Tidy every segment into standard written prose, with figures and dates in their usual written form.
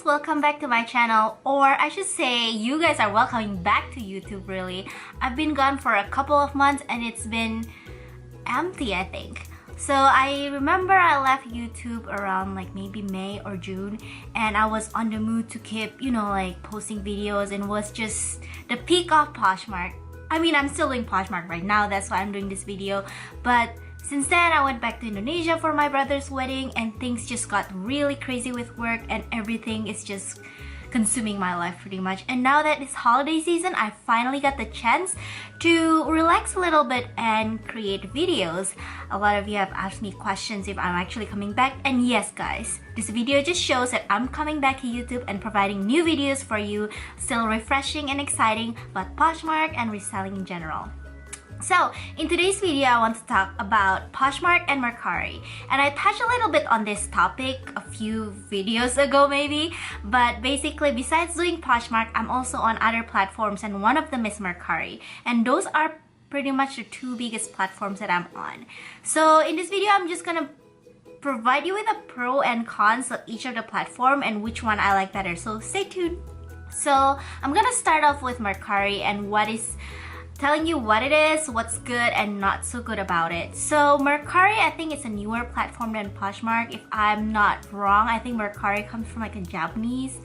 welcome back to my channel, or I should say you guys are welcoming back to YouTube. Really, I've been gone for a couple of months and it's been empty, I think. So I remember I left YouTube around like maybe May or June, and I was on the mood to keep, like posting videos, and was just the peak of Poshmark. I mean, I'm still doing Poshmark right now, that's why I'm doing this video, but since then, I went back to Indonesia for my brother's wedding, and things just got really crazy with work, and everything is just consuming my life pretty much. And now that it's holiday season, I finally got the chance to relax a little bit and create videos. A lot of you have asked me questions if I'm actually coming back, and yes guys, this video just shows that I'm coming back to YouTube and providing new videos for you, still refreshing and exciting about Poshmark and reselling in general. So, in today's video, I want to talk about Poshmark and Mercari. And I touched a little bit on this topic a few videos ago maybe, but basically besides doing Poshmark, I'm also on other platforms, and one of them is Mercari. And those are pretty much the two biggest platforms that I'm on. So, in this video, I'm just gonna provide you with the pro and cons of each of the platform and which one I like better. So, stay tuned. So, I'm gonna start off with Mercari and telling you what it is, what's good and not so good about it. So Mercari, I think it's a newer platform than Poshmark. If I'm not wrong, I think Mercari comes from like a Japanese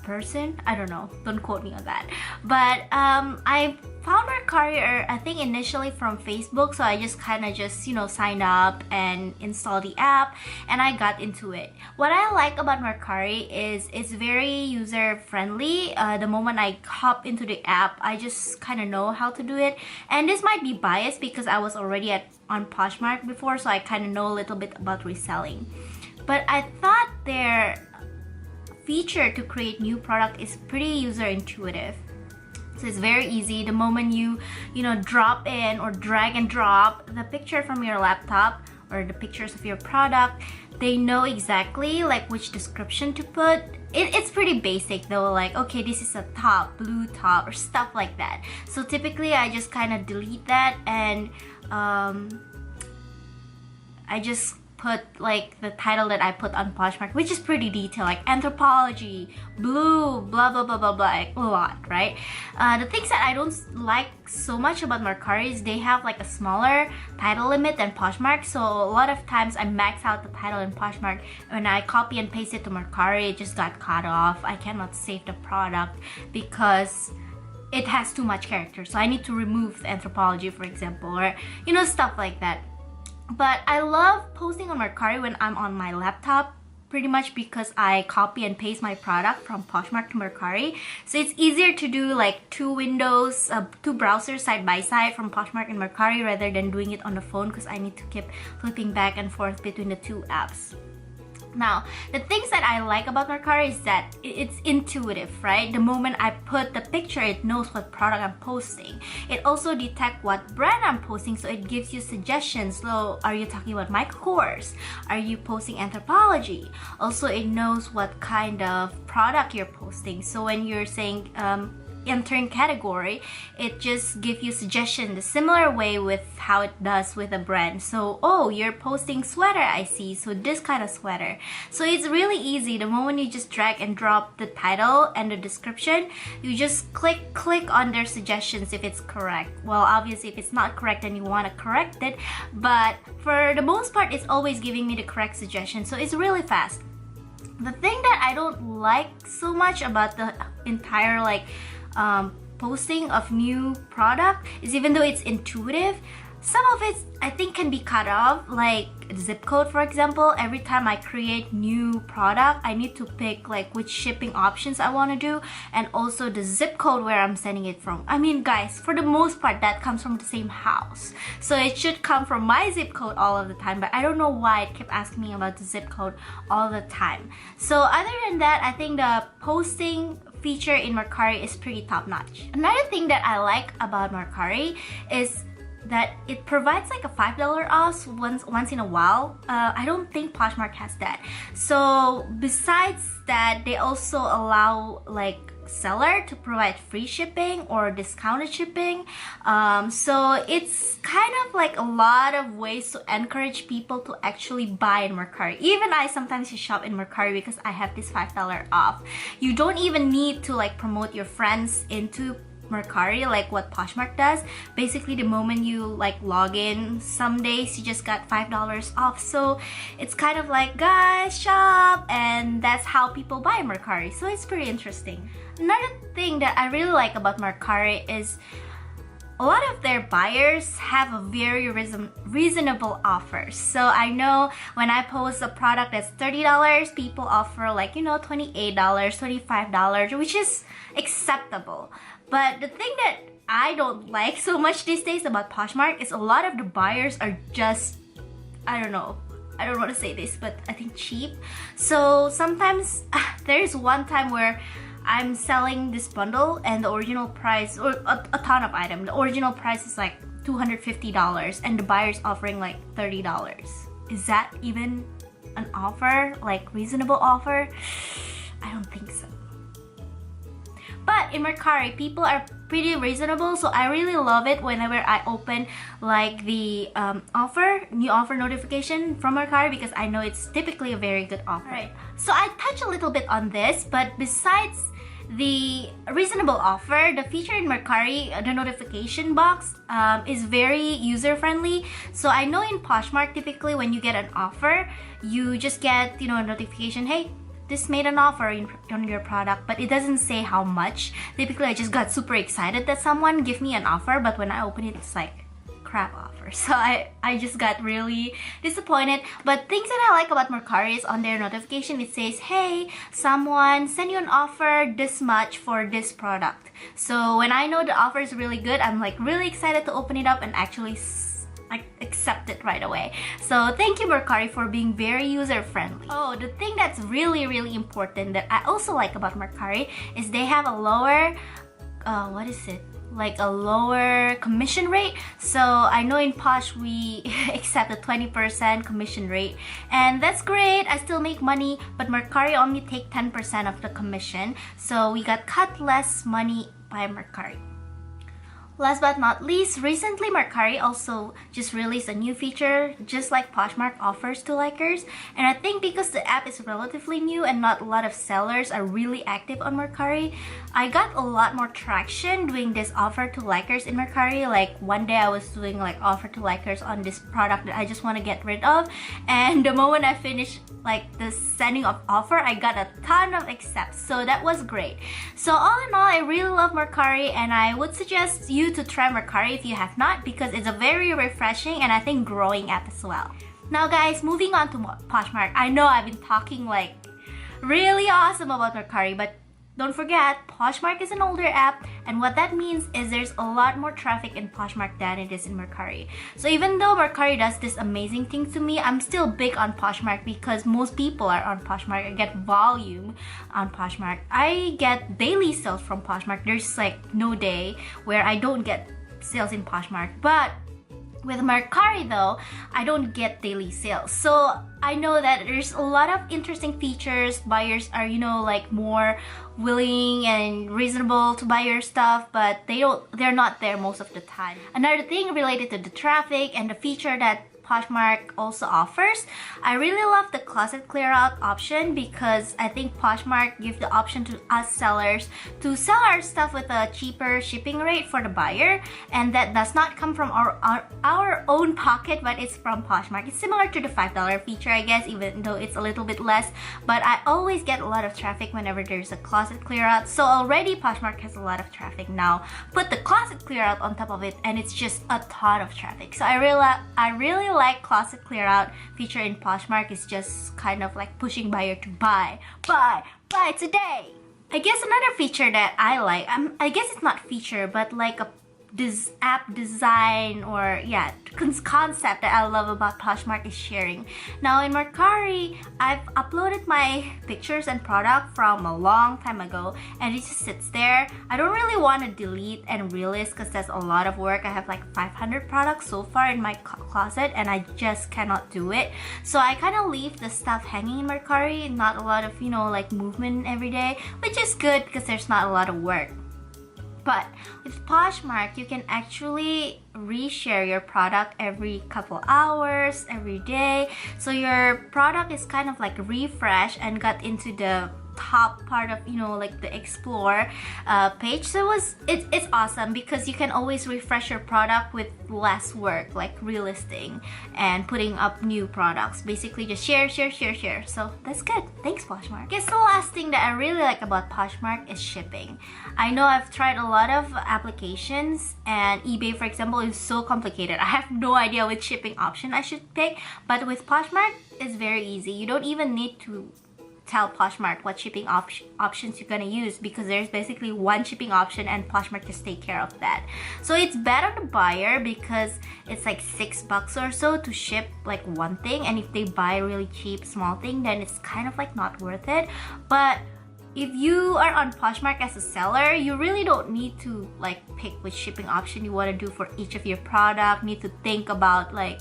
person. I don't know, don't quote me on that. But I found Mercari, I think initially from Facebook, so I just signed up and installed the app, and I got into it. What I like about Mercari is it's very user friendly. The moment I hop into the app, I just kind of know how to do it. And this might be biased because I was already on Poshmark before, so I kind of know a little bit about reselling. But I thought their feature to create new product is pretty user intuitive. So it's very easy. The moment you drop in or drag and drop the picture from your laptop or the pictures of your product, they know exactly like which description to put. It's pretty basic though, like okay, this is a top, blue top or stuff like that. So typically I just kind of delete that, and I just put like the title that I put on Poshmark, which is pretty detailed, like anthropology, blue, blah blah blah blah blah, like a lot, right? The things that I don't like so much about Mercari is they have like a smaller title limit than Poshmark. So a lot of times I max out the title in Poshmark. When I copy and paste it to Mercari, it just got cut off. I cannot save the product because it has too much character. So I need to remove the anthropology, for example, or stuff like that. But I love posting on Mercari when I'm on my laptop, pretty much because I copy and paste my product from Poshmark to Mercari. So it's easier to do like two windows, two browsers side by side from Poshmark and Mercari rather than doing it on the phone, because I need to keep flipping back and forth between the two apps. Now, the things that I like about Mercari is that it's intuitive, right? The moment I put the picture, it knows what product I'm posting. It also detects what brand I'm posting, so it gives you suggestions. So, are you talking about my course? Are you posting anthropology? Also, it knows what kind of product you're posting. So when you're saying entering category, it just gives you suggestion the similar way with how it does with a brand. So, oh, you're posting sweater, I see, so this kind of sweater. So it's really easy. The moment you just drag and drop the title and the description, you just click on their suggestions if it's correct. Well, obviously if it's not correct then you want to correct it, but for the most part it's always giving me the correct suggestion, so it's really fast. The thing that I don't like so much about the entire posting of new product is, even though it's intuitive, some of it I think can be cut off, like zip code, for example. Every time I create new product, I need to pick like which shipping options I want to do, and also the zip code where I'm sending it from. I mean guys, for the most part that comes from the same house, so it should come from my zip code all of the time, but I don't know why it kept asking me about the zip code all the time. So other than that, I think the posting feature in Mercari is pretty top notch. Another thing that I like about Mercari is that it provides like a $5 off once in a while. I don't think Poshmark has that. So besides that, they also allow like seller to provide free shipping or discounted shipping. So it's kind of like a lot of ways to encourage people to actually buy in Mercari. Even I sometimes shop in Mercari because I have this $5 off. You don't even need to like promote your friends into Mercari like what Poshmark does. Basically, the moment you like log in, some days you just got $5 off. So it's kind of like, guys, shop, and that's how people buy Mercari. So it's pretty interesting. Another thing that I really like about Mercari is a lot of their buyers have a very reasonable offers. So I know when I post a product that's $30, people offer like, you know, $28, $25, which is acceptable. But the thing that I don't like so much these days about Poshmark is a lot of the buyers are just, I don't know, I don't want to say this, but I think cheap. So sometimes there's one time where I'm selling this bundle and the original price, or a ton of items, the original price is like $250 and the buyer's offering like $30. Is that even an offer? Like reasonable offer? I don't think so. But in Mercari, people are pretty reasonable, so I really love it whenever I open like the new offer notification from Mercari, because I know it's typically a very good offer. Right. So I touched a little bit on this, but besides the reasonable offer, the feature in Mercari, the notification box, is very user-friendly. So I know in Poshmark, typically when you get an offer, you just get, you know, a notification, hey, this made an offer on your product, but it doesn't say how much. Typically, I just got super excited that someone give me an offer, but when I open it, it's like crap offer. So I just got really disappointed. But things that I like about Mercari is on their notification, it says, hey, someone sent you an offer this much for this product. So when I know the offer is really good, I'm like really excited to open it up and actually I accept it right away. So thank you Mercari for being very user-friendly. Oh, the thing that's really important that I also like about Mercari is they have a lower, like a lower commission rate. So I know in Posh we accept a 20% commission rate, and that's great. I still make money, but Mercari only take 10% of the commission. So we got cut less money by Mercari. Last but not least, recently Mercari also just released a new feature just like Poshmark offers to likers. And I think because the app is relatively new and not a lot of sellers are really active on Mercari, I got a lot more traction doing this offer to likers in Mercari. Like one day I was doing like offer to likers on this product that I just want to get rid of, and the moment I finished like the sending of offer, I got a ton of accepts. So that was great. So all in all, I really love Mercari, and I would suggest you to try Mercari if you have not, because it's a very refreshing and I think growing app as well. Now guys, moving on to Poshmark. I know I've been talking like really awesome about Mercari, but don't forget, Poshmark is an older app, and what that means is there's a lot more traffic in Poshmark than it is in Mercari. So even though Mercari does this amazing thing to me, I'm still big on Poshmark because most people are on Poshmark. I get volume on Poshmark. I get daily sales from Poshmark. There's like no day where I don't get sales in Poshmark. But with Mercari though, I don't get daily sales. So I know that there's a lot of interesting features. Buyers are, you know, like more willing and reasonable to buy your stuff, but they're not there most of the time. Another thing related to the traffic and the feature that Poshmark also offers, I really love the closet clear out option, because I think Poshmark gives the option to us sellers to sell our stuff with a cheaper shipping rate for the buyer, and that does not come from our own pocket, but it's from Poshmark. It's similar to the $5 feature, I guess, even though it's a little bit less, but I always get a lot of traffic whenever there's a closet clear out. So already Poshmark has a lot of traffic. Now put the closet clear out on top of it and it's just a ton of traffic. So I really like closet clear out feature in Poshmark. Is just kind of like pushing buyer to buy today. I guess another feature that I like, I guess it's not feature, but like a this app design or yeah concept that I love about Poshmark is sharing. Now in Mercari, I've uploaded my pictures and product from a long time ago and it just sits there. I don't really want to delete and relist because that's a lot of work. I have like 500 products so far in my closet and I just cannot do it. So I kind of leave the stuff hanging in Mercari, not a lot of, you know, like movement every day, which is good because there's not a lot of work. But with Poshmark, you can actually reshare your product every couple hours, every day. So your product is kind of like refreshed and got into the top part of, you know, like the explore page. So it's awesome because you can always refresh your product with less work, like relisting and putting up new products. Basically just share. So that's good. Thanks Poshmark. Guess the last thing that I really like about Poshmark is shipping. I know I've tried a lot of applications and eBay, for example, is so complicated. I have no idea which shipping option I should pick, but with Poshmark it's very easy. You don't even need to tell Poshmark what shipping options you're gonna use because there's basically one shipping option and Poshmark just take care of that. So it's better to buyer because it's like $6 or so to ship like one thing, and if they buy really cheap small thing then it's kind of like not worth it. But if you are on Poshmark as a seller, you really don't need to like pick which shipping option you want to do for each of your product, need to think about like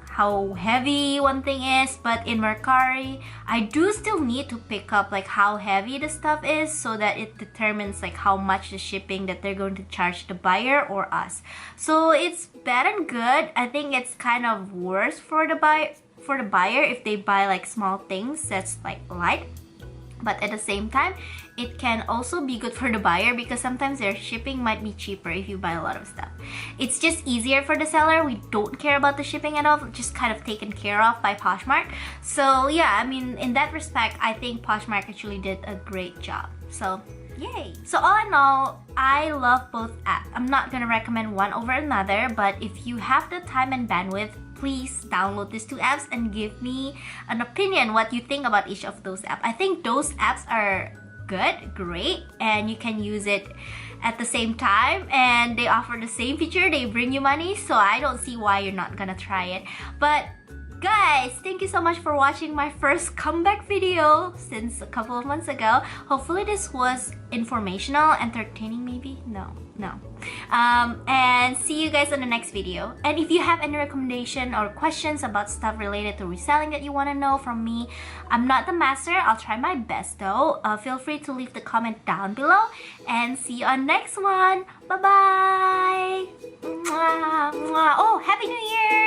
how heavy one thing is. But in Mercari, I do still need to pick up like how heavy the stuff is so that it determines like how much the shipping that they're going to charge the buyer or us. So it's bad and good. I think it's kind of worse for the buyer if they buy like small things that's like light. But at the same time, it can also be good for the buyer because sometimes their shipping might be cheaper if you buy a lot of stuff. It's just easier for the seller. We don't care about the shipping at all, just kind of taken care of by Poshmark. So yeah, I mean, in that respect, I think Poshmark actually did a great job. So yay! So all in all, I love both apps. I'm not gonna recommend one over another, but if you have the time and bandwidth, please download these two apps and give me an opinion what you think about each of those apps. I think those apps are good, great, and you can use it at the same time and they offer the same feature, they bring you money, so I don't see why you're not gonna try it. But guys, thank you so much for watching my first comeback video since a couple of months ago. Hopefully this was informational, entertaining maybe? No. And see you guys on the next video. And if you have any recommendation or questions about stuff related to reselling that you want to know from me, I'm not the master. I'll try my best though. Feel free to leave the comment down below and see you on next one. Bye bye. Oh, Happy New Year!